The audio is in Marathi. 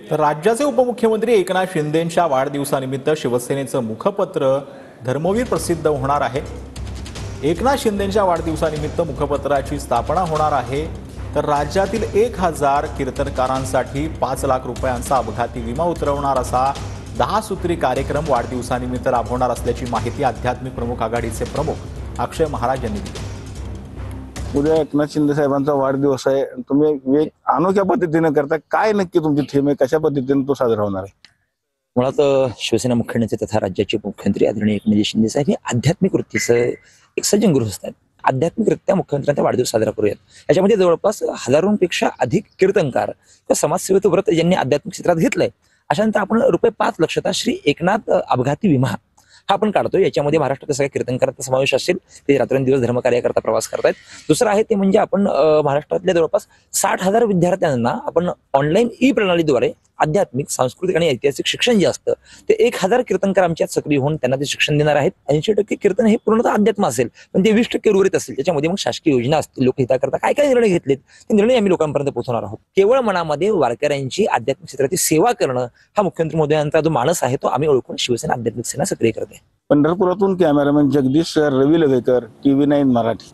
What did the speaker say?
तर राज्याचे उपमुख्यमंत्री एकनाथ शिंदेंच्या वाढदिवसानिमित्त शिवसेनेचं मुखपत्र धर्मवीर प्रसिद्ध होणार आहे। एकनाथ शिंदेंच्या वाढदिवसानिमित्त मुखपत्राची स्थापना होणार आहे। तर राज्यातील 1000 कीर्तनकारांसाठी 5 लाख रुपयांचा अपघाती विमा उतरवणार असा 10 सूत्री कार्यक्रम वाढदिवसानिमित्त राबवणार असल्याची माहिती आध्यात्मिक प्रमुख आघाडीचे प्रमुख अक्षय महाराज यांनी दिली। उद्या एकनाथ शिंदे साहेबांचा वाढदिवस आहे, तुम्ही एक अनोख्या पद्धतीने करता, काय नक्की तुमची थीम आहे, कशा पद्धतीने तो साजरा होणार आहे? मुळात शिवसेना मुख्यनेते तथा राज्याचे मुख्यमंत्री आदरणीय एकनाथ शिंदे साहेब हे आध्यात्मिक वृत्तीचं एक सज्जन गृहस्थ आहेत। आध्यात्मिकरित्या मुख्यमंत्र्यांचा वाढदिवस साजरा करूयात। याच्यामध्ये जवळपास हजारोंपेक्षा अधिक कीर्तनकार किंवा समाजसेवेचं व्रत ज्यांनी आध्यात्मिक क्षेत्रात घेतलंय अशांतर आपण ₹5 लाखचा श्री एकनाथ अपघाती विमा हा आपण काढतोय। याच्यामध्ये महाराष्ट्रातल्या सगळ्या कीर्तनकारांचा समावेश असेल, ते रात्रंदिवस धर्मकार्याकरता प्रवास करतायत। दुसरं आहे ते म्हणजे आपण महाराष्ट्रातल्या जवळपास 60,000 विद्यार्थ्यांना आपण ऑनलाईन ई प्रणालीद्वारे आध्यात्मिक, सांस्कृतिक आणि ऐतिहासिक शिक्षण जे असतं ते 1000 कीर्तनकार आमच्यात सक्रिय होऊन त्यांना ते शिक्षण देणार आहेत। 80% कीर्तन हे पूर्णतः अध्यात्म असेल, पण ते 20% उर्वरित असेल। त्याच्यामध्ये मग शासकीय योजना असतील, लोकहिताकरता काय काय निर्णय घेतलेत ते निर्णय आम्ही लोकांपर्यंत पोहोचवणार आहोत। केवळ मनामध्ये वारकऱ्यांची आध्यात्मिक क्षेत्राची सेवा करणं हा मुख्यमंत्री महोदयांचा जो मानस आहे तो आम्ही ओळखून शिवसेना आध्यात्मिक सेना सक्रिय करते। पंढरपुरातून कॅमेरामॅन जगदीश रवी लगेकर, TV9 मराठी।